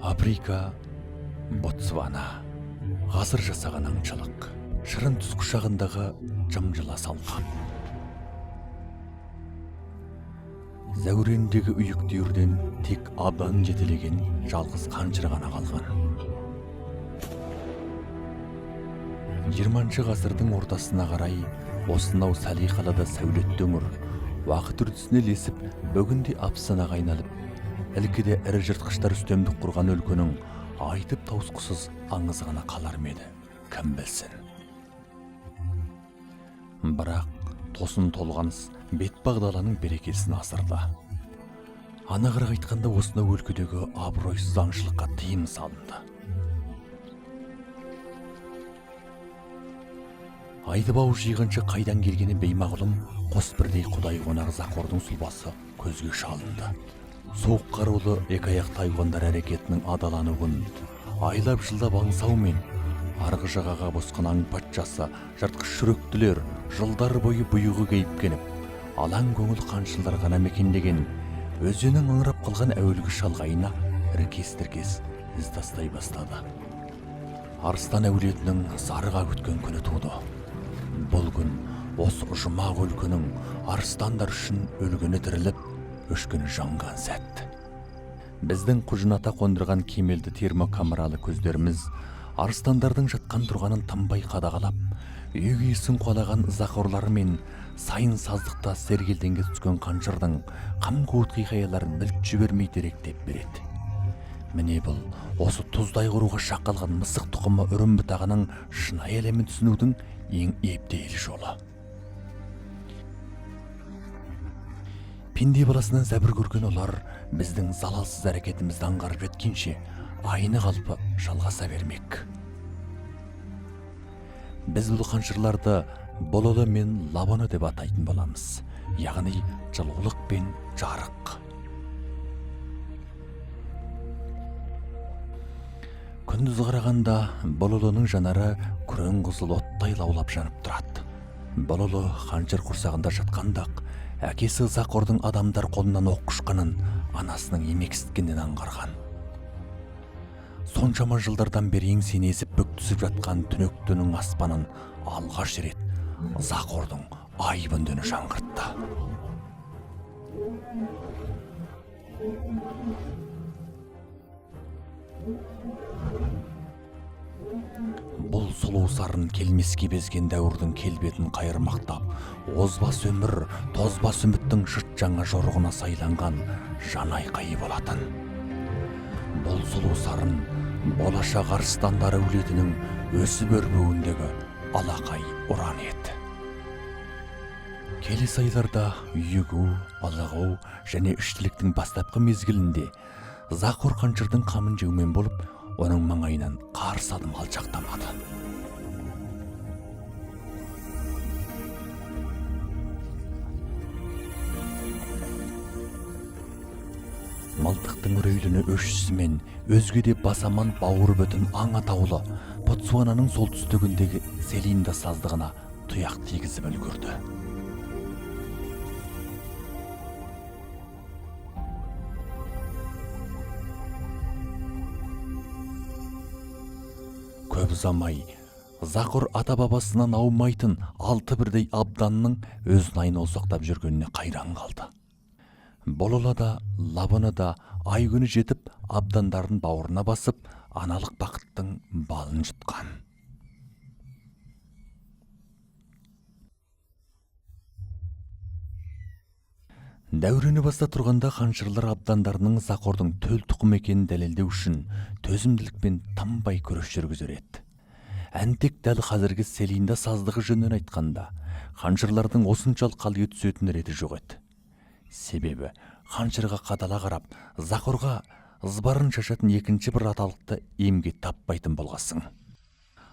Африка, Ботсвана. Ғасыр жасаған аңшылық. Шырын түз құшағындағы жым-жылас алқап. Зәурендегі үйік түйірден тек абдан жетелеген жалғыз қаншыр ғана қалған. 20 ғасырдың ортасына қарай осынау салиқалыда сәулетті өңір уақыт үрдісіне ілесіп, бүгінде апсынаға айналып, ілкіде ірі жыртқыштар үстемдік құрған өлкенің айтып тауысқысыз аңыз ғана қалар ма еді, кім білсін. Бірақ тосын толғаныс бетпақ даланың берекесін асырды. Анығырақ айтқанда осынау өлкедегі абыройсыз аңшылыққа тыйым салынды. Айдыбау жиғанша қайдан келгені беймағлұм, қос бірдей құдай қонар Зақордың сұлбасы көзге шалынды. Соғып қарулы екі аяқты хайуандар әрекетінің адалануын айлап жылдап аңсаумен арғы жағаға босқан аң патшасы жыртқыш жүректілер жылдар бойы бұйығы кейіпкеніп, алаң көңіл қаншылдар ғана мекендеген өзенің аңырап қалған әуелгі шалғайына іркес-тіркес із тастай бастады. Арыстан әулетінің зарыға күткен күні туды. Бұл күн осы жұмақ өлкенің арыстандар үшін өлгені тіріліп, өшкені жанған сәт. Біздің құжыната қондырған кемелді термокамералы көздеріміз арыстандардың жатқан тұрғанын тынбай қадағалап, үйгейсін қуалаған Зақорлары мен сайын саздықта сергелденге түскен қаншырдың қам-қуыт хикаяларын мүлт жібермей деректеп береді. Міне бұл осы тұздай құруға шақ қалған мысық тұқымы үрім бұтағының шынайы әлемін түсінудің ең ептейлі жолы. Пенде баласынан зәбір көрген олар біздің залалсыз әрекетімізді аңғарып жеткенше айны қалпы жалғаса бермек. Біз бұл қаншырларды Бололы мен Лабоны деп атайтын боламыз, яғни жылулық пен жарық. Күндіз қарағанда Бололының жанары күрең қызыл оттай лаулап жанып тұрады. Бололы қаншыр құрсағында жатқандақ, әкесі Зақордың адамдар қолынан оқ ұшқанын анасының емексіткеннен аңғарған. Соншама жылдардан бері еңсені езіп бүк түсіп жатқан түнектінің аспанын алғаш рет Зақордың айбын үні жаңғыртты. Бұл сұлу сарын келмеске безген дәуірдің келбетін қайырмақтап, озбас өмір, тозбас үміттің жұрт жаңа жорығына сайланған жан айқайы болатын. Бұл сұлу сарын болашақ арыстандар әулетінің өсіп өрбуіндегі алақай ұран еді. Келесі айларда үйігу, алығу және үштіліктің бастапқы мезгілінде Зақор қаншырдың қамын жеумен болып, оның маңайынан қарсы адым алшақтамады. Мылтықтың үрейліні өшісімен өзге де басаман бауыр бөтін аң атаулы Ботсвананың солтүстігіндегі Селинда саздығына тұяқ тигізіп үлгірді. Көп ұзамай, Зақор ата-бабасынан аумайтын 6 бірдей абданның өзін айналсоқтап жүргеніне қайран қалды. Болола да, Лабоны да ай күні жетіп, абдандарын бауырына басып, аналық бақыттың балын жұтқан. Дәурені баста тұрғанда қаншырлар абдандарының Зақордың төл тұқым екенін дәлелдеу үшін төзімділікпен тынбай күрес жүргізер еді. Әнтек дәл қазіргі Селинда саздығы жөнінен айтқанда, қаншырлардың осыншалық қалғи түсетін реті жоқ еді. Себебі қаншырға қадала қарап, Зақорға ызбарын шашатын екінші бір аталықты емге таппайтын болғасың.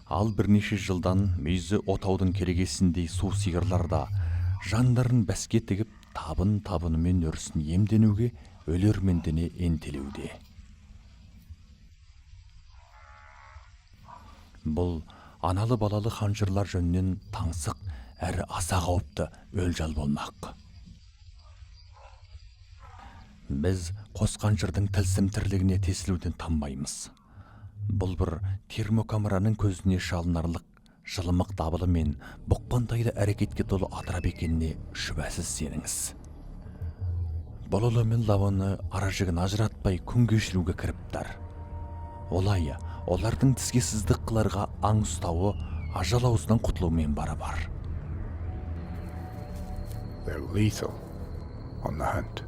Ал бірнеше жылдан мүйізі отаудың керегесіндей су сиырларда жандарын бәске тігіп, табын-табынымен өрісін емденуге өлермендене ентелеуде. Бұл аналы-балалы қаншырлар жөнінен таңсық әрі аса қауіпті өлжал болмақ. Біз қос қанжырдың тылсым тірлігіне тесілуден танбаймыз. Бұл бір термокамераның көзіне шалынарлық жылымық дабылы мен бұқпантайлы әрекетке толы атырап екеніне шүбәсіз сеніңіз. Бололы мен лаваны ара-жігін ажыратпай күн кешіруге кіріптар. Олай, олардың тіске сыздық қыларға аң ұстауы ажал аузынан құтылумен бара-бар. They're lethal on the hunt.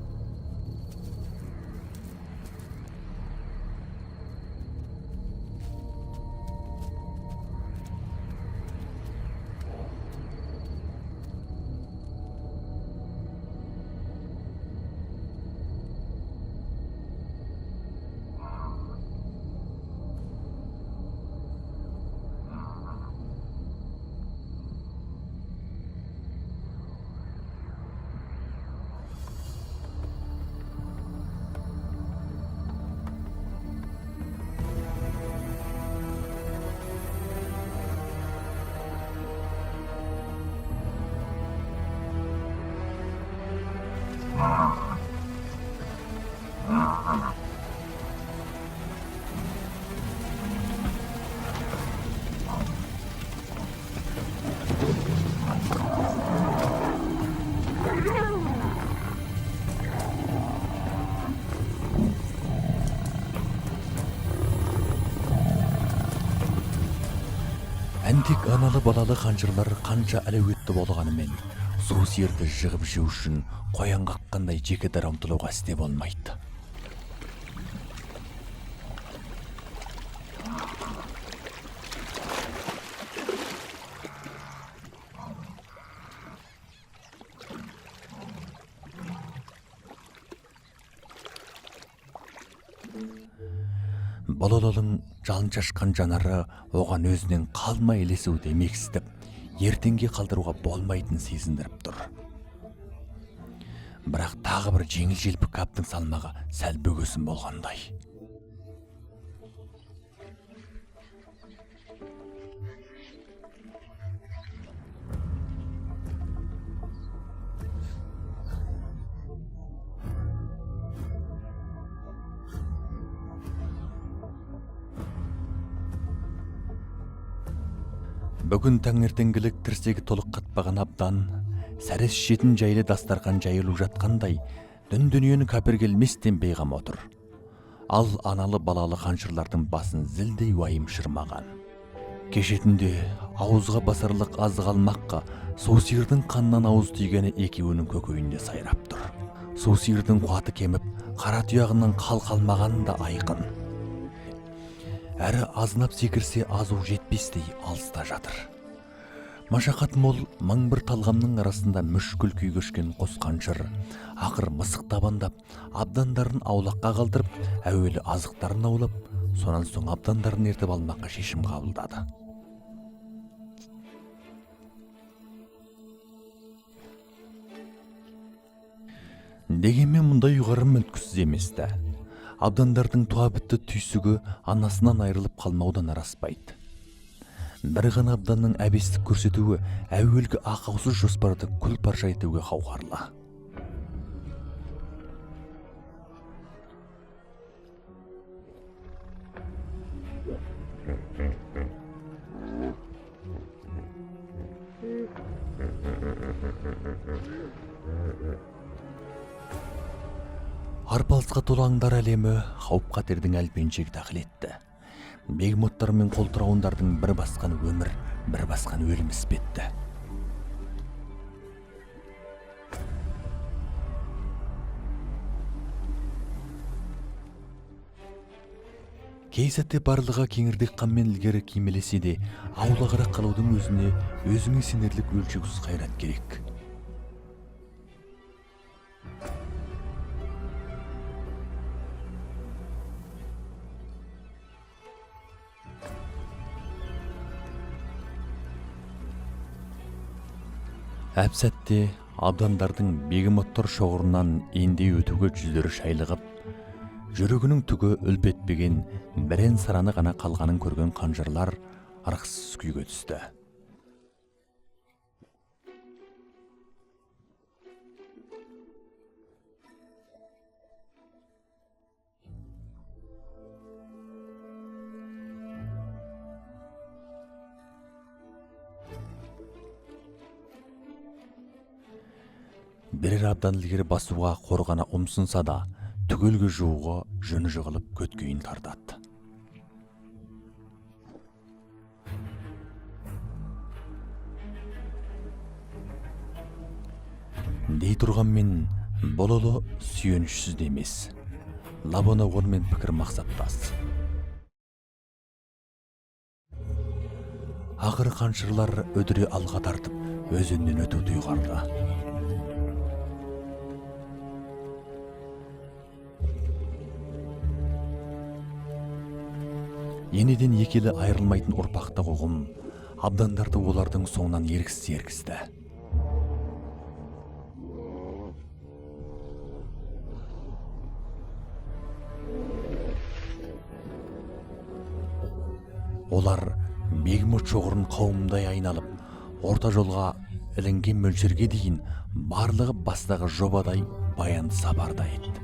Әндек аналы балалы қанжырлар қанша әлеуетті болғанымен, су сиырды жығып жеу үшін қоян қаққандай жеке дара ұмтылуға істе болмайды. Бололының жалын шашқан жанары оған өзінен қалмай елесуді емексітіп, ертеңге қалдыруға болмайтын сезіндіріп тұр. Бірақ тағы бір жеңіл желпі каптың салмағы сәл бөгесін болғандай. Бүгін таңертеңгілік тірсегі толық қатпаған абдан, сәрес шетін жайлы дастарқан жайылу жатқандай, дүн-дүниені кәпіргелместен бейғам отыр. Ал аналы балалы қаншырлардың басын зілдей уайым шырмаған. Кешетінде ауызға басарлық азық алмаққа су сиырдың қаннан ауыз түйгені екеуінің көкейінде сайрап тұр. Су сиырдың қуаты кеміп, қара тұяғынан қалмағаны да айқын. Әрі азынап секірсе азу жетпестей алыста жатыр. Машақат мол мың бір талғамның арасында мүшкіл күй кешкен қос қаншыр ақыр мысық табандап, абдандарын аулаққа қалдырып, әуелі азықтарын аулап, сонан соң абдандарын ертіп алмаққа шешім қабылдады. Дегенмен мұндай ұйғарым мүмкінсіз еместі. Абдандардың туа бітті түйсігі анасынан айырылып қалмаудан араспайды. Бір ғана абданның әбестік көрсетуі әуелгі ақаусыз жоспарды күл парша етуге қауқарлы. Арпалысқа толы аңдар әлемі қауіп қатердің әлпеншегі дақыл етті. Бегемоттар мен қолтырауындардың бір басқан өмір, бір басқан өлім іспетті. Кей сәтте барлығы кеңірдек қаммен ілгері кимелесе де, аулағырақ қалудың өзіне өзіңе сенерлік өлшеусіз қайрат керек. Әп сәтте абдандардың бегемоттар шоғырынан ендей өтуге жүздері шайлығып, жүрегінің түгі үлпетпеген бірен сараны ғана қалғанын көрген қанжырлар ырықсыз күйге түсті. Бірер абдан ілгері басуға қорғана ұмсынса да, түгелге жууға жөні жығылып көткейін тартады. Дей тұрғанмен Бололо сүйенішсіз де емес. Лабоно онымен пікір мақсаттас. Ақыры қаншырлар өдіре алға тартып, өзінен өту тұйғарды. Енеден екелі айырылмайтын ұрпақты қоғым, абдандарды олардың соңынан еркісті. Олар бегмұт шоғырын қауымдай айналып, орта жолға ілінген мөлшерге дейін барлығы бастағы жобадай баянды сапарда етті.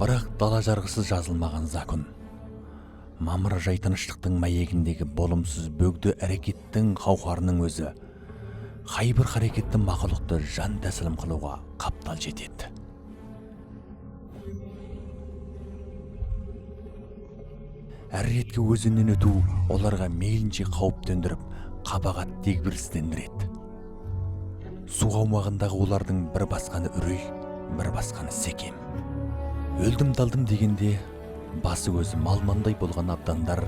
Бірақ дала жарғысыз жазылмаған закон. Мамыр жай тыныштықтың мәйегіндегі болымсыз бөгді әрекеттің қауқарының өзі қайбір қарекетті мақұлықты жан тәсілім қылуға қаптал жетеді. Әр ретке өзінен өту оларға мейлінше қауіп төндіріп, қабағат дегбірсіздендіреді. Су аумағындағы олардың бір басқаны үрей, бір басқаны секем. Өлдім-далдым дегенде басы көзі малмандай болған абдандар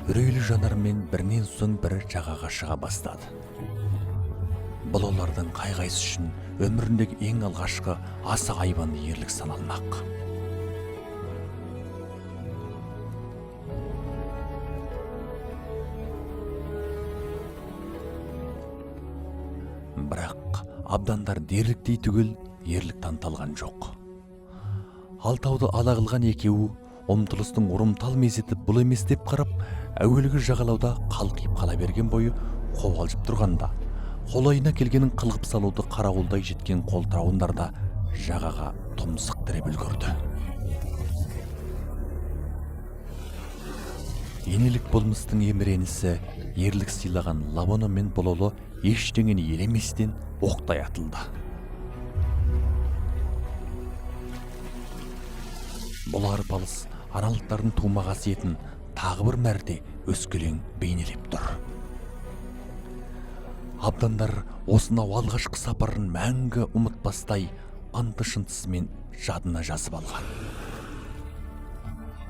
үрейлі жанармен бірінен соң бірі жағаға шыға бастады. Бұл олардың қай-қайсы үшін өміріндегі ең алғашқы аса айбанды ерлік саналмақ. Бірақ абдандар дерліктей түгел ерлік таныталған жоқ. Алтауды ала қылған екеуі ұмтылыстың ұрымтал мезеті бұл емес деп қарап, әуелгі жағалауда қалқиып қала берген бойы қобалжып тұрғанда, қолайына келгенін қылғып салуды қарауылдай жеткен қолтырауындар да жағаға тұмсық тіреп үлгерді. Енелік болмыстың еміренісі ерлік сыйлаған Лабоно мен Бололо ештеңені елеместен оқтай атылды. Бұл арпалыс аралықтардың тума қасиетін тағы бір мәрте өскелең бейнелеп тұр. Абдандар осынау алғашқы сапарын мәңгі ұмытпастай анты-шынтысымен жадына жазып алған.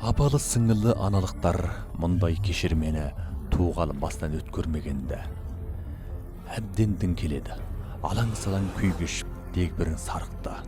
Апалы сіңілі аналықтар мұндай кешірмені туғалы бастан өткөрмегенді. Әбден діңкеледі, алаң-салаң күй кешіп дегбірін сарықты.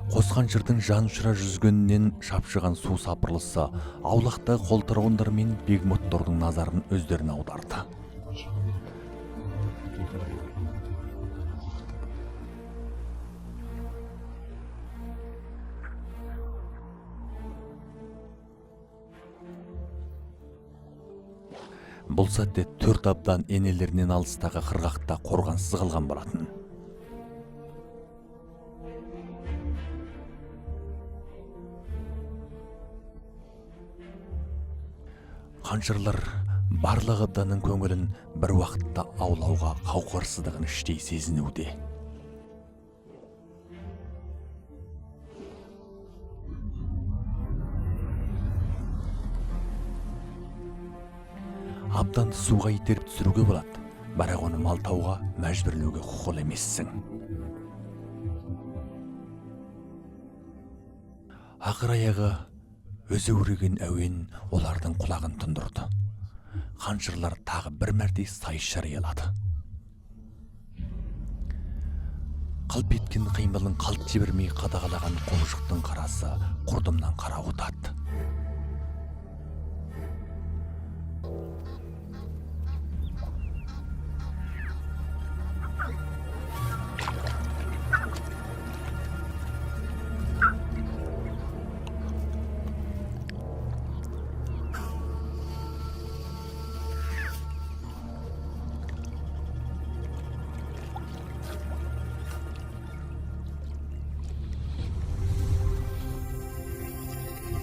Қосқан жырдың жан ұшыра жүзгенінен шапшыған су сапырылысы аулақтағы қолтырауындар мен бегмоттордың назарын өздеріне аударды. Бұл сәтте төрт абдан енелерінен алыстағы қырғақта қорғансыз қалған болатын. Қаншырлар барлық абданның көңілін бір уақытта аулауға қауқарсыздығын іштей сезінуде. Абданды суға итеріп түсіруге болады, бірақ оны малтауға мәжбүрлеуге құқылы емессің. Ақыр аяғы өзі өреген әуен олардың құлағын тұндырды. Қаншырлар тағы бір мәрте сайыс жариялады. Қалп еткен қимылын қалт жібермей қадағалаған құбыжықтың қарасы құрдымнан қарауытады.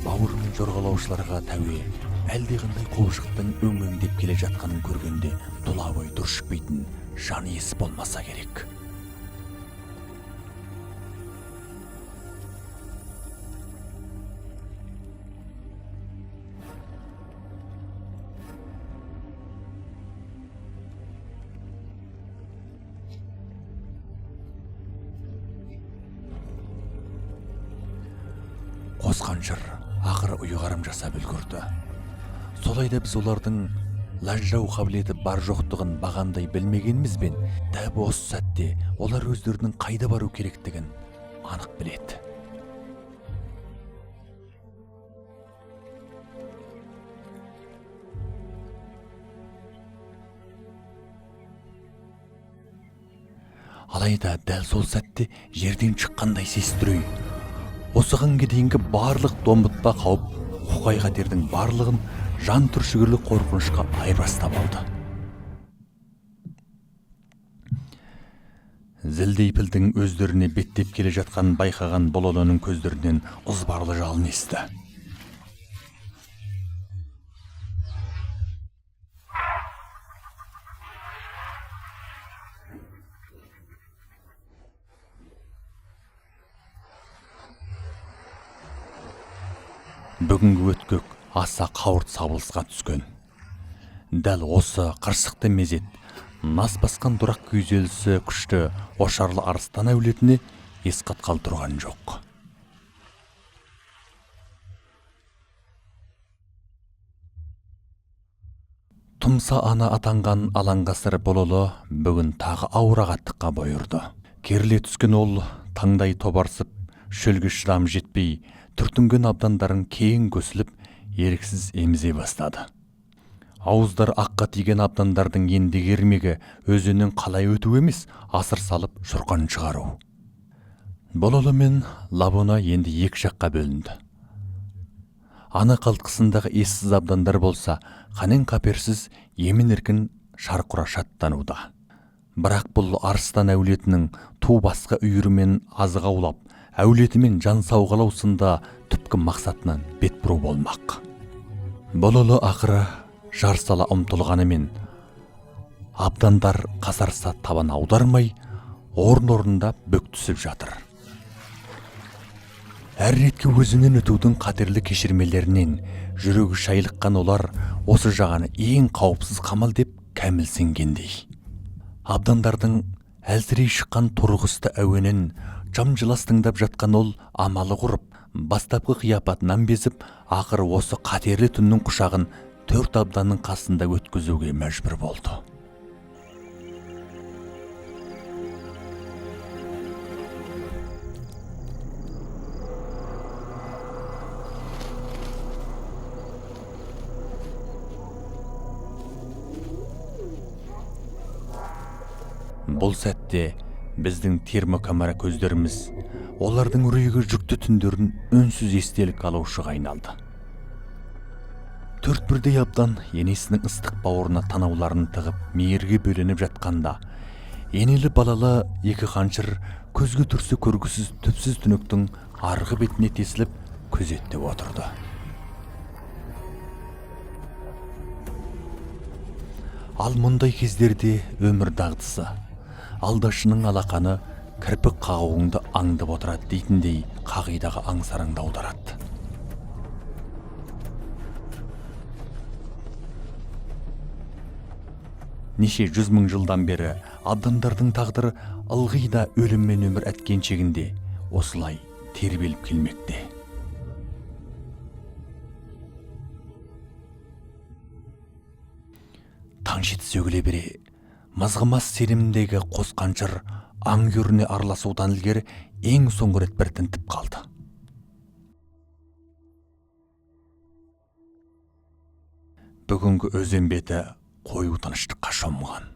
Бауырымен жорғалаушыларға тәуе әлдеқандай құбыжықтың өңмеңдеп келе жатқанын көргенде тұла бойы түршікпейтін жан иесі болмаса керек. Қос қаншыр ақыры ұйғарым жасап үлгірді. Солайда біз олардың лажырау қабілеті бар жоқтығын бағамдай білмегенімізбен, дәп осы сәтте олар өздерінің қайда бару керектігін анық біледі. Алайда дәл сол сәтте жерден шыққандай сестірей, осыған дейінгі барлық домбытпа қауіп, қоқай қатердің барлығын жан түршігерлік қорқынышқа айырбастап алды. Зілдейпілдің өздеріне беттеп келе жатқанын байқаған Бололоның көздерінен ызбарлы жалын есті. Бүгінгі өткөк аса қауырт сабылысқа түскен. Дәл осы қырсықты мезет нас басқан дурақ күйзелісі күшті ошарлы арыстан әулетіне ес қатқалы тұрған жоқ. Тұмса ана атанған алаңғасыр Бололо бүгін тағы ауыр ағаттыққа бойырды. Керіле түскен ол таңдай тобарсып, шөлге шыдам жетпей, түртінген абдандарын кейін көсіліп, еріксіз емізе бастады. Ауыздар аққа тиген абдандардың енді кермегі өзінің қалай өту емес, асыр салып шұрқан шығару. Бололо мен Лабона енді екі жаққа бөлінді. Ана қалтқысындағы ессіз абдандар болса, қанен қаперсіз емін-еркін шарқыра шаттануда. Бірақ бұл арыстан әулетінің ту басқа үйірімен азық аулап, әулетімен жан сауғалау сында түпкі мақсатынан бет бұру болмақ. Бололо ақыры жар сала ұмтылғанымен, абдандар қасарса табан аудармай, орын-орнында бүк түсіп жатыр. Әр ретке өзінен өтудің қатерлі кешірмелерінен жүрегі шайлыққан олар осы жағаны ең қауіпсіз қамал деп кәміл сенгендей. Абдандардың әлсірей шыққан тұрғысты әуенін жам-жылас тыңдап жатқан ол амалы құрып, бастапқы қияпатынан безіп, ақыры осы қатерлі түннің құшағын төрт абданның қасында өткізуге мәжбүр болды. Бұл сәтте біздің термокамера көздеріміз олардың үрейге жүкті түндерін үнсіз естелік алушыға айналды. Төрт бірдей абдан енесінің ыстық бауырына танауларын тығып мейірге бөленіп жатқанда, енелі балалы екі қаншыр көзге түрсе көргісіз түпсіз түнектің арғы бетіне тесіліп күзеттеп отырды. Ал мұндай кездерде өмір дағдысы, алдашының алақаны кірпік қағуыңды аңдып отырады дейтіндей қағидаға аңсарыңды аударады. Неше 100 мың жылдан бері абдандардың тағдыры ылғи да өлім мен өмір әткеншегінде осылай тербеліп келмекте. Таң жеті сөгіле бере, мызғымас сенімдегі қос қаншыр аң көріне араласудан ілгері ең соңғы рет бір тінтіп қалды. Бүгінгі өзен беті қою тыныштыққа шомған.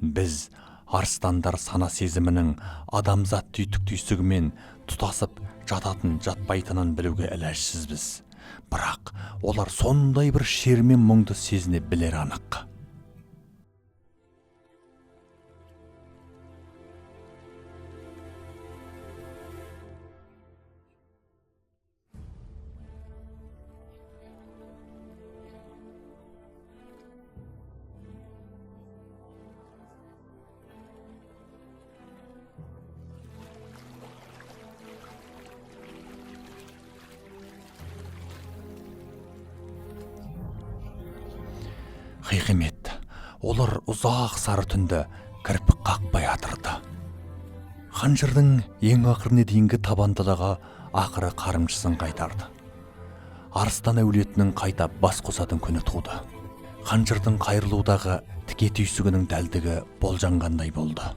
Біз арыстандар сана сезімінің адамзат түйсігімен тұтасып жататын жатпайтынын білуге әләшсізбіз. Бірақ олар сондай бір шер мен мұңды сезіне білер анық. Хикмет, олар ұзақ сары түнді кірпік қақпай атырды. Қанжырдың ең ақырына дейінгі табандылығы ақыры қарымшысын қайтарды. Арыстан әулетінің қайта бас қосатын күні туды. Қанжырдың қайырылудағы тіке түйсігінің дәлдігі болжанғандай болды.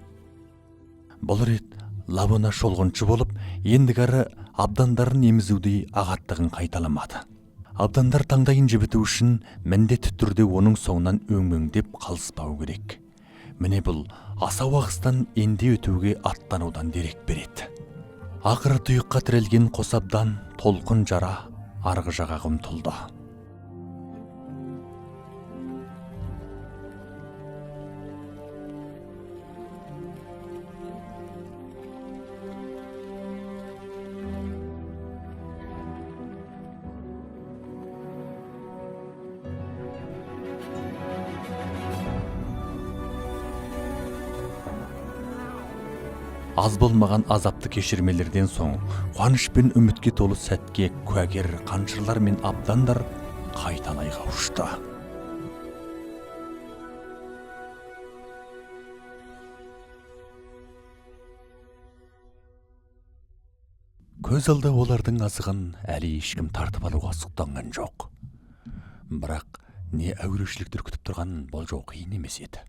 Бұл рет Лабана шолғыншы болып, ендігәрі абдандарын емізудей ағаттығын қайталамады. Абдандар таңдайын жібіту үшін міндетті түрде оның соңынан өңмеңдеп қалыспау керек. Міне бұл асау ағыстан енде өтуге аттанудан дерек береді. Ақыры тұйыққа тірелген қос абдан толқын жара арғы жағаға ұмтылды. Аз болмаған азапты кешірмелерден соң, қуаныш пен үмітке толы сәтке куәгер қаншырлар мен абдандар қайталай қауышты. Көз алды олардың азығын әлі ешкім тартып алуға сұқтанған жоқ. Бірақ не әурешіліктер күтіп тұрғанын болжау қиын емес еді.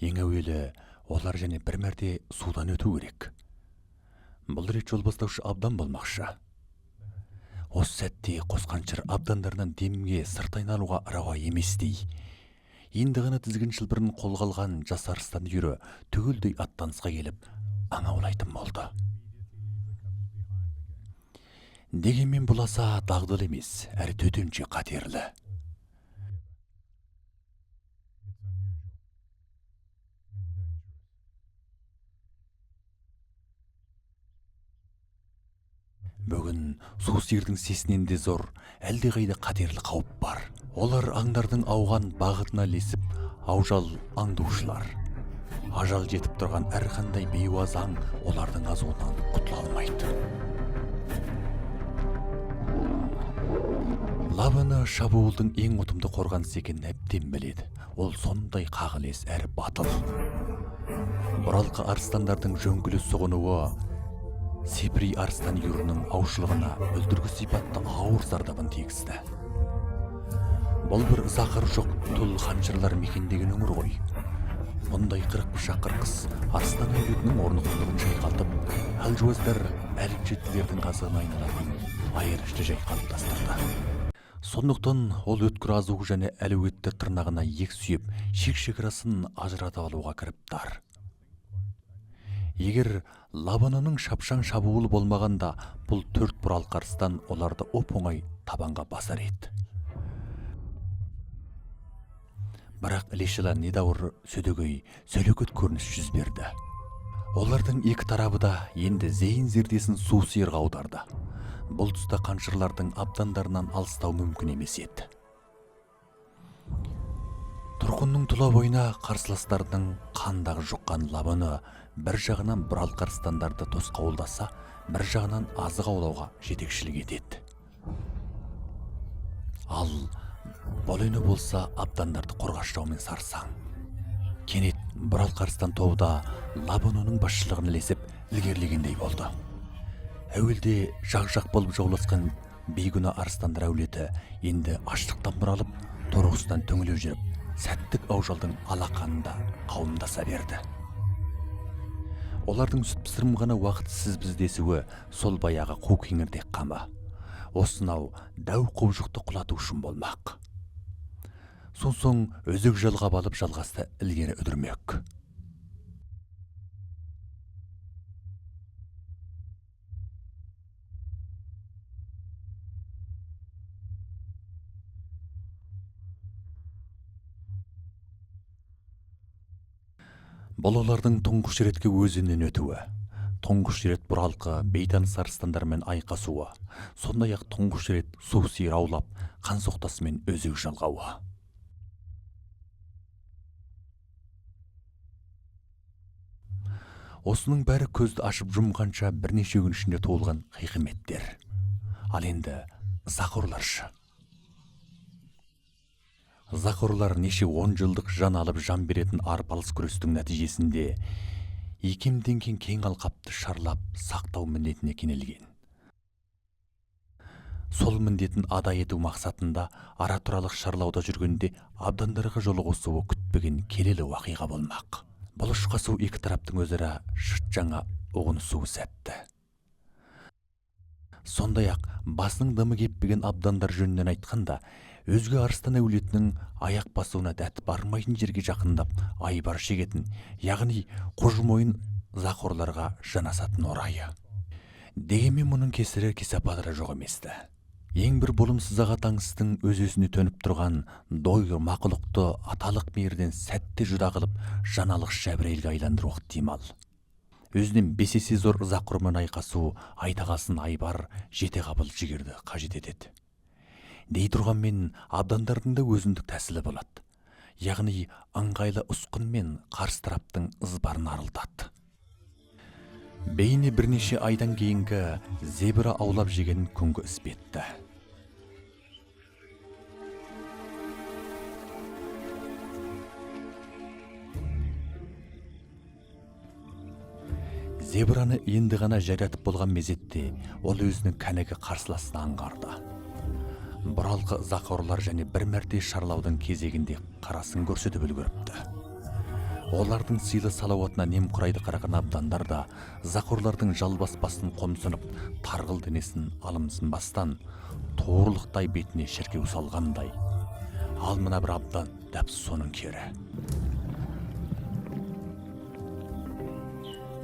Ең әуелі олар және бір мәрте судан өту керек. Бұл рет жол бастаушы абдан болмақшы. Осы сәтте қосқаншыр абдандарынан демге сырт айналуға рауа еместей. Енді ғана тізгін шылбырын қолға алған жас арыстан үйірі түгелдей аттанысқа келіп аңаулайтын болды. Дегенмен бұл аса дағдылы емес, әрі төтенше қатерлі. Бүгін су сиырдың сесінен де зор, әлде қайда қатерлі қауіп бар. Олар аңдардың ауған бағытына лесіп, аужал аңдушылар. Ажал жетіп тұрған әрқандай бейуаз аң олардың азуынан құтыла алмайды. Лабана шабуылдың ең ұтымды қорғанысы екенін әбден біледі. Ол сондай қағылез әрі батыл. Бұралқы арыстандардың жөңгілі сұғынуы Сепри арыстан үйірінің аушылығына бүлдіргі сипатты ауыр зардабын тигізді. Бұл бір зақыр жоқ тұл қаншырлар мекендеген өңір ғой. Мұндай қырық пышақ қырқыс арыстан әулетінің орнықтылығын шайқалтып, әлжуаздар әліпжеттілердің қазығына айналатын айырышты жай қалыптастырды. Сондықтан ол өткір азуы және әлеуетті тырнағына ек сүйеп, шек-шекарасын ажырата алуға кіріптар. Егер Лабананың шапшаң шабуылы болмағанда, бұл төрт бұралқы арыстан оларды оп-оңай табанға басар еді. Бірақ ілешілі недауыр сөдегей, сөлекөт көрініс жүз берді. Олардың екі тарабы да енді зейін зердесін су сиырға аударды. Бұл тұста қаншырлардың абдандарынан алыстау мүмкін емес еді. күннің тұла бойына қарсыластардың қандағы жұққан лабыны бір жағынан бұралқы арыстандарды тосқауылдаса, бір жағынан азық аулауға жетекшілік етеді. Ал бұл үні болса абдандарды қорғаштаумен сарсаң. Кенет бұралқы арыстан тобы да лабынының басшылығын ілесіп ілгерілегендей болды. Әуелде жақ-жақ болып жауласқан бейгүнә арыстандар әулеті енді аштықтан бұралып, торғысынан төңіле жүріп, сәттік аужалдың алақанында қауымдаса берді. Олардың сүт пісірім уақытсыз біздесуі сол баяғы қу кеңірдек қамы. Осынау дәу қобжықты құлату үшін болмақ. Соң өзек жалғап алып жалғасты ілгері үдірмек. Бұл олардың тұңғыш ретке өзінен өтуі, тұңғыш рет бұралқы бейтаныс арыстандармен айқасуы, сондай-ақ тұңғыш рет су сиыр аулап, қан соқтасымен өзек жалғауы. Осының бәрі көзді ашып жұмғанша бірнеше күн ішінде туылған хикметтер. Ал енді Захорларшы. Захорлар неше 10 жылдық жан алып жан беретін арпалыс күрестің нәтижесінде икемденген кең алқапты шарлап сақтау міндетіне кенелген. Сол міндетін ада ету мақсатында ара туралық шарлауда жүргенде абдандарға жолығысуы күтпеген келелі уақиға болмақ. Бұл ұшқасу екі тараптың өзара шыт жаңа ұғынысуы сәтті. Сондай-ақ басының дымы кеппеген абдандар жөнінен айтқанда, өзге арыстан әулетінің аяқ басуына дәті бармайтын жерге жақындап айбар шегетін, яғни қожмойын Захорларға жанасатын орайы. Дегенмен мұның кесірі кесапатыры жоқ еместі. Ең бір болымсыз ағатаңыстың өз-өзіне төніп тұрған дойыр мақұлықты аталық мейірден сәтте жүда қылып жаналық жәбірейлге айландыру ықтимал. Өзінен бесесе зор Захормен айқасу айтағасын айбар жете қабыл жігерді қажет етеді. Дей тұрғанмен абдандардың да өзіндік тәсілі болады. Яғни ыңғайлы ұсқынмен қарсы тараптың ызбарын арылтады. Бейне бірнеше айдан кейінгі зебра аулап жеген күнгі іспетті. Зебраны енді ғана жаратып болған мезетте ол өзінің кәнігі қарсыласына аңғарды. Бұралқы Захорлар және бір мәрте шарлаудың кезегінде қарасын көрсетіп үлгеріпті. Олардың сыйлы салауатына немқұрайды қараған абдандар да Захорлардың жалбас басын қомсынып, тарғыл денесін алымсын бастан, тоғырлықтай бетіне шіркеу салғандай. Ал мына бір абдан дәп соның кері.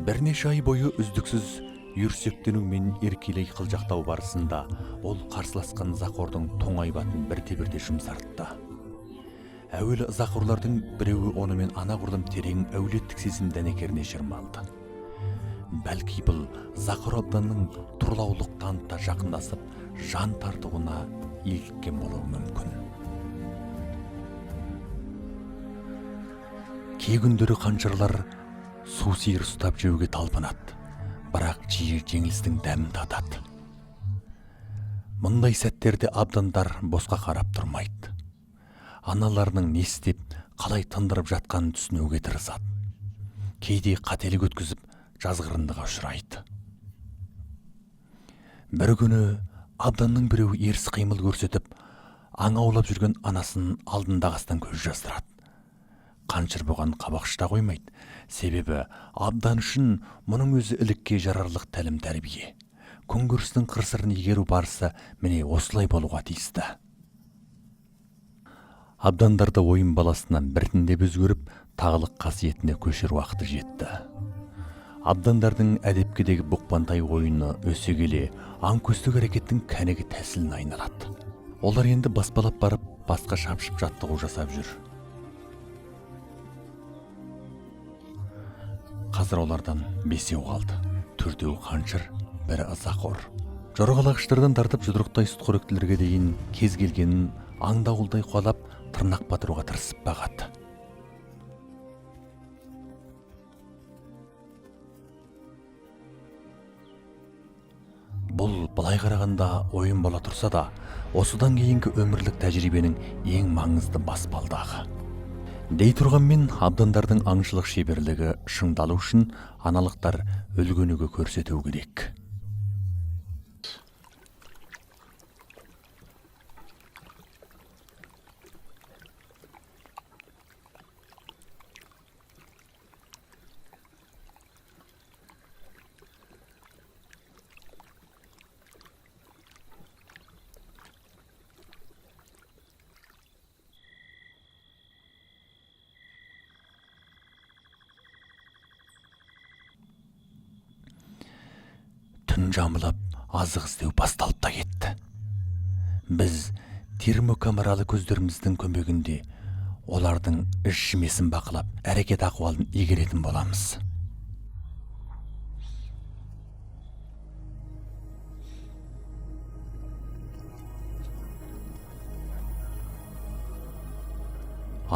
Бірнеше ай бойы үздіксіз үйірсектену мен еркелей қылжақтау барысында ол қарсыласқан Захордың тоңайбатын бірте-бірте жұмсартты. Әуелі Захорлардың біреуі онымен анағұрлым терең әулеттік сезім дәнекеріне шырмалды. Бәлки бұл Захор абданның тұрлаулық танытта жақындасып, жан тартуына иліккен болуы мүмкін. Кей күндері қаншырлар су сиыр ұстап жеуге талпынады, бірақ жиі жеңілістің дәмін татады. Мұндай сәттерде абдандар босқа қарап тұрмайды. Аналарының не істеп, қалай тындырып жатқанын түсінуге тырысады. Кейде қателік өткізіп, жазғырындыға ұшырайды. Бір күні абданның біреуі ерсі қимыл көрсетіп, аң аулап жүрген анасын алдындағыстан көз жасырады. Қаншыр бұған қабақшыда қоймайды, себебі абдан үшін мұның өзі ілікке жарарлық тәлім тәрбие. Күнкөрістің қыр-сырын игеру барысы міне осылай болуға тиісті. Абдандарды ойын баласынан біртіндеп өзгеріп, тағылық қасиетіне көшер уақыты жетті. Абдандардың әдепкедегі бұқпантай ойыны өсе келе, аңкөстік әрекеттің кәнігі тәсілін айналады. Олар енді баспалап барып, басқа шапшып жаттығу жасап жүр. Қазір олардан 5-еу қалды. 4-еу қаншыр, бірі Захор. Жорғалағыштардан тартып жұдырықтай сүтқоректілерге дейін кез келгенін аңдауылдай қуалап, тырнақ батыруға тырысып бағады. былай қарағанда ойын бола тұрса да, осыдан кейінгі өмірлік тәжірибенің ең маңызды баспалдағы. Дей тұрғанмен абдандардың аңшылық шеберлігі шыңдалу үшін аналықтар үлгінігі көрсету керек. Түн жамылып, азық іздеу басталып та кетті. Біз термокамералы көздеріміздің көмегінде олардың іс жемесін бақылап, әрекет ахуалын игеретін боламыз.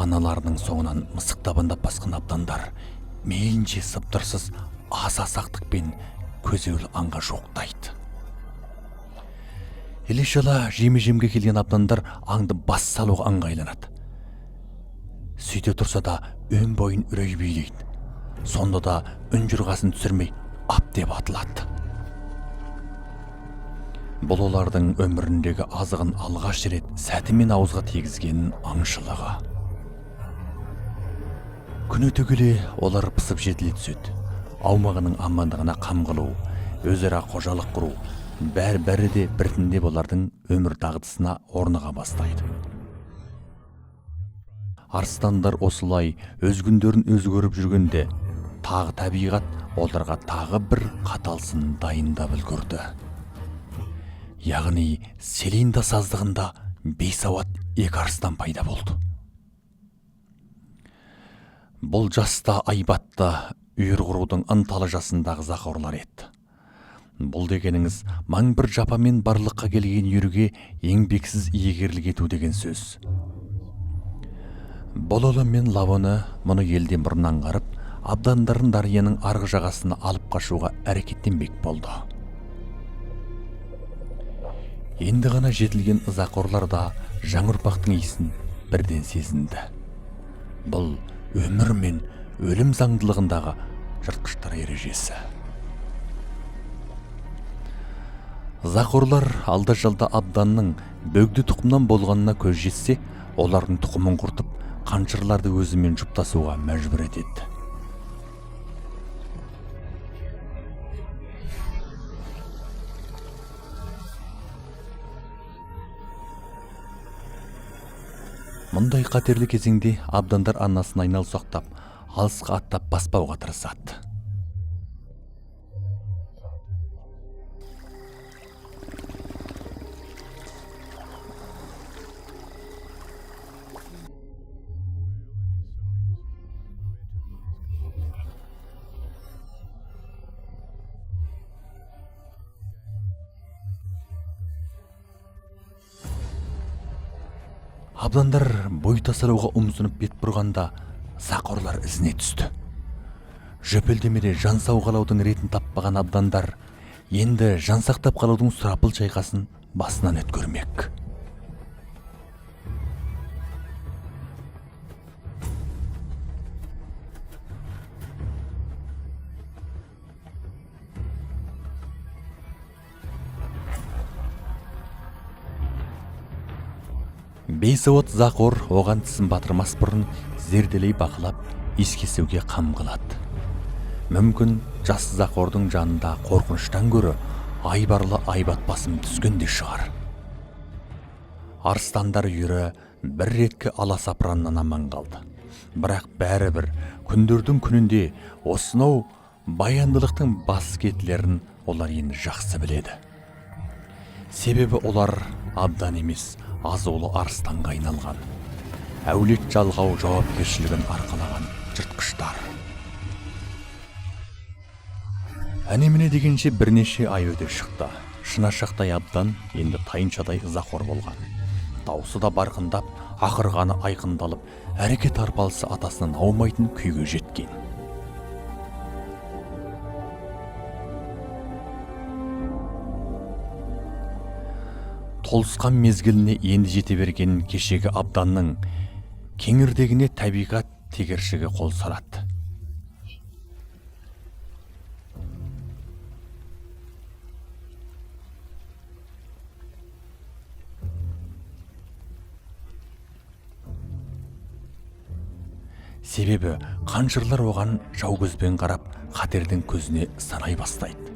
Аналарының соңынан мысық табандап басқан абдандар мейлінше сыбдырсыз аса сақтықпен көзеулі аңға жоқтайды. Іле-шала жеме-жемге келген абдандар аңды бас салуға ыңғайланады. Сөйте тұрса да өн бойын үрей билейді. Сонда да үн жұрғасын түсірмей ап деп атылады. Бұл олардың өміріндегі азығын алғаш рет сәтімен ауызға тигізген аңшылығы. Күн өте келе олар пысып жетіле түседі. Аумағының амандығына қам қылу, өзара қожалық құру, бәрі де біртіндеп олардың өмір дағдысына орныға бастайды. Арыстандар осылай өз күндерін өзгеріп жүргенде, тағы табиғат оларға тағы бір қаталсын дайындап үлгерді. Яғни Селинда саздығында бейсауат екі арыстан пайда болды. Бұл жаста айбатта үйір құрудың ынталы жасындағы зақорлар еді. Бұл дегеніңіз маң бір жапамен барлыққа келген үйірге еңбексіз иегерлік ету деген сөз. Бололы мен Лавоны мұны елден бұрын аңғарып, абдандарын дарияның арғы жағасына алып қашуға әрекеттенбек болды. Енді ғана жетілген ызақорлар да жаңа ұрпақтың иісін бірден сезінді. Бұл өмір мен өлім заңдылығындағы жыртқыштар ережесі. Зақорлар алда-жалда абданның бөгді тұқымнан болғанына көз жетсе, олардың тұқымын құртып, қаншырларды өзімен жұптасуға мәжбүр етеді. Мұндай қатерлі кезеңде абдандар анасын айналсоқтап, алысқа аттап баспауға тырысады. Абдандар бой тасалауға ұмсынып бет бұрғанда зақорлар ізіне түсті. Жөпелдемеде жан сауғалаудың ретін таппаған абдандар енді жан сақтап қалудың сұрапыл шайқасын басынан өткермек. Бейсауат зақор оған тісін батырмас бұрын зерделей бақылап, ескесуге қам қылады. Мүмкін жас зақордың жанында қорқыныштан көрі айбарлы айбат басым түскенде шығар. Арыстандар үйірі бір реткі аласапыраннан аман қалды. Бірақ бәрібір күндердің күнінде осынау баяндылықтың бас кетілерін олар енді жақсы біледі. Себебі олар абдан емес, азулы арыстанға айналған, әулет жалғау жауапкершілігін арқалаған жыртқыштар. Әне-міне дегенше бірнеше ай өте шықты. Шынашақтай абдан енді тайыншадай ызақор болған. Даусы да барқындап, ақырғаны айқындалып, әрекет арпалысы атасынан аумайтын күйге жеткен. толысқан мезгіліне енді жете берген кешегі абданның кеңірдегіне табиғат тегершігі қол салады. Себебі қаншырлар оған жау көзбен қарап, қатердің көзіне санай бастайды.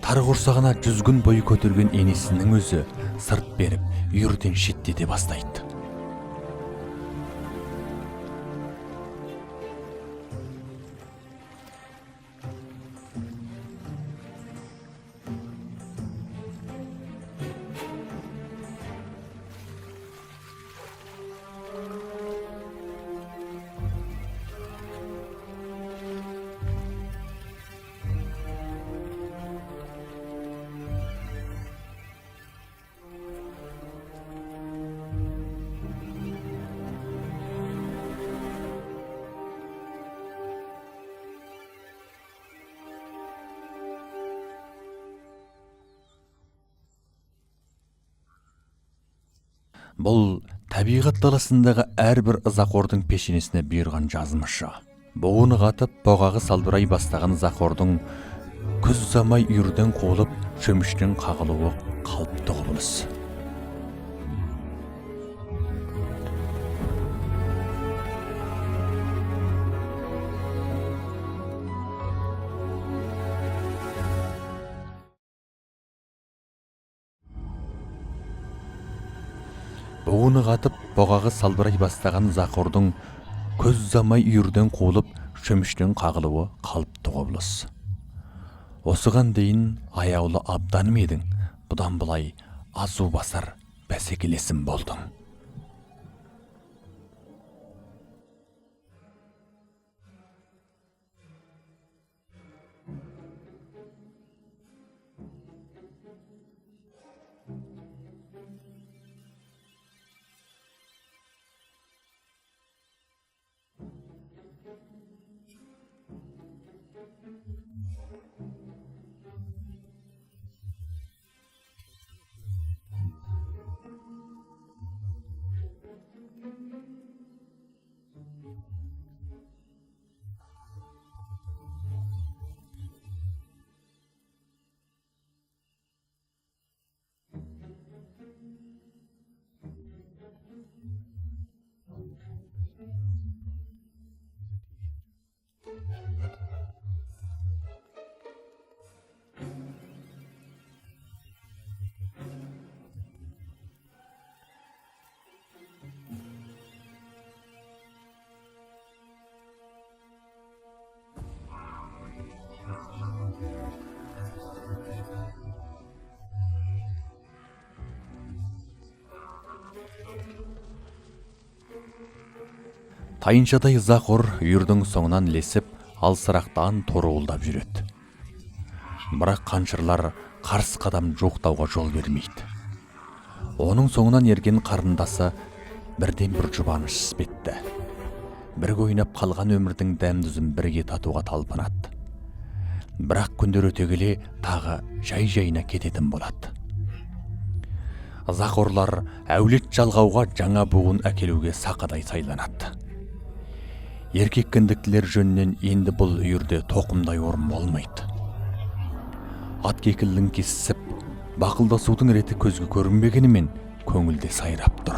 Тар құрсағына 100 күн бойы көтерген енесінің өзі сырт беріп, үйірден шеттете бастайды. Бұл табиғат даласындағы әрбір ызақордың пешенесіне бұйырған жазмышы. Буыны қатып, боғағы салбырай бастаған ызақордың күз ұзамай үйірден қуылып, шөміштен қағылуы қалыпты құбылыс. Буыны қатып, боғағы салбырай бастаған ызақордың көз ұзамай үйірден қуылып, шөміштен қағылуы қалыпты құбылыс. Осыған дейін аяулы абдан едің, бұдан былай азу басар бәсекелесім болдың. Тайыншадай ызақор үйірдің соңынан лесіп, алсырақтан торуылдап жүреді. Бірақ қаншырлар қарсы қадам жоқтауға жол бермейді. Оның соңынан ерген қарындасы бірден бір жұбаныш іспетті. Бірге ойнап қалған өмірдің дәмдізін бірге татуға талпынады. Бірақ күндер өте келе тағы жай-жайына кететін болады. Ызақорлар әулет жалғауға жаңа буын әкелуге сақадай сайланады. Еркек кіндіктілер жөнінен енді бұл үйірде тоқымдай орын болмайды. Ат кекілдің кесісіп, бақылдасудың реті көзге көрінбегенімен көңілде сайрап тұр.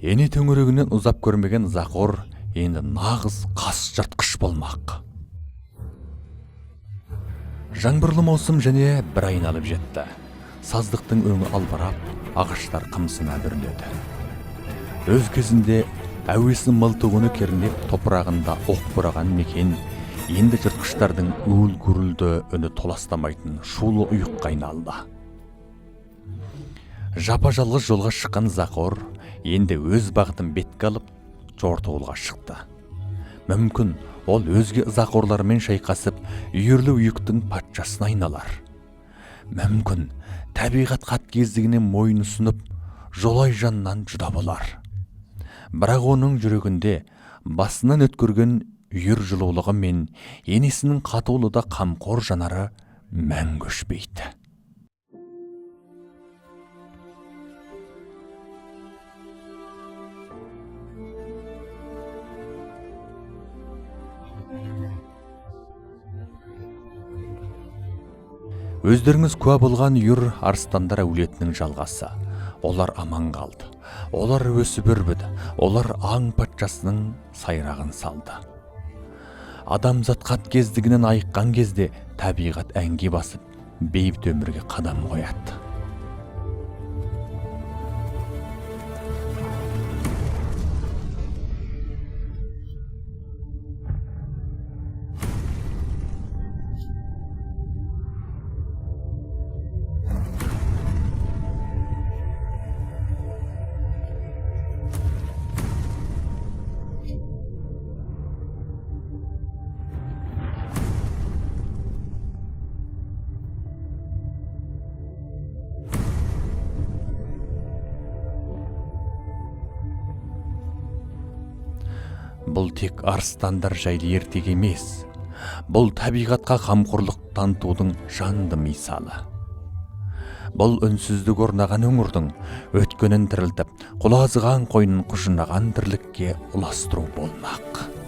Ене төңірегінен ұзап көрмеген Ызақор енді нағыз қас жыртқыш болмақ. Жаңбырлы маусым және бір айналып жетті. Саздықтың өңі албырап, ағаштар қымсына бүріледі. Өз кезінде әуесі мылтығыны кернеп топырағында оқ бұраған мекен енді жыртқыштардың өл-гүрілді үні толастамайтын шулы ұйыққа айналды. Жапа-жалғыз жолға шыққан Ызақор енді өз бағытын бетке алып Жортуылға шықты. Мүмкін ол өзге ызақорлармен шайқасып, үйірлі үйіктің патшасына айналар. Мүмкін табиғат қаткездігіне мойын ұсынып, жолай жаннан жұда болар. Бірақ оның жүрегінде басынан өткөрген үйір жылулығы мен енесінің қатулыда қамқор жанары мәңгі өшпейді. Өздеріңіз куә болған үйір арыстандар әулетінің жалғасы. Олар аман қалды. Олар өсіп өрбіді. Олар аң патшасының сайрағын салды. Адамзат қаткездігінен айыққан кезде табиғат әнге басып, бейбіт өмірге қадам қояды. Бұл тек арыстандар жайлы ертегі емес. Бұл табиғатқа қамқорлық танытудың жанды мисалы. Бұл үнсіздік орнаған өңірдің өткенін тірілтіп, құлазыған қойнын құжынаған тірлікке ұластыру болмақ.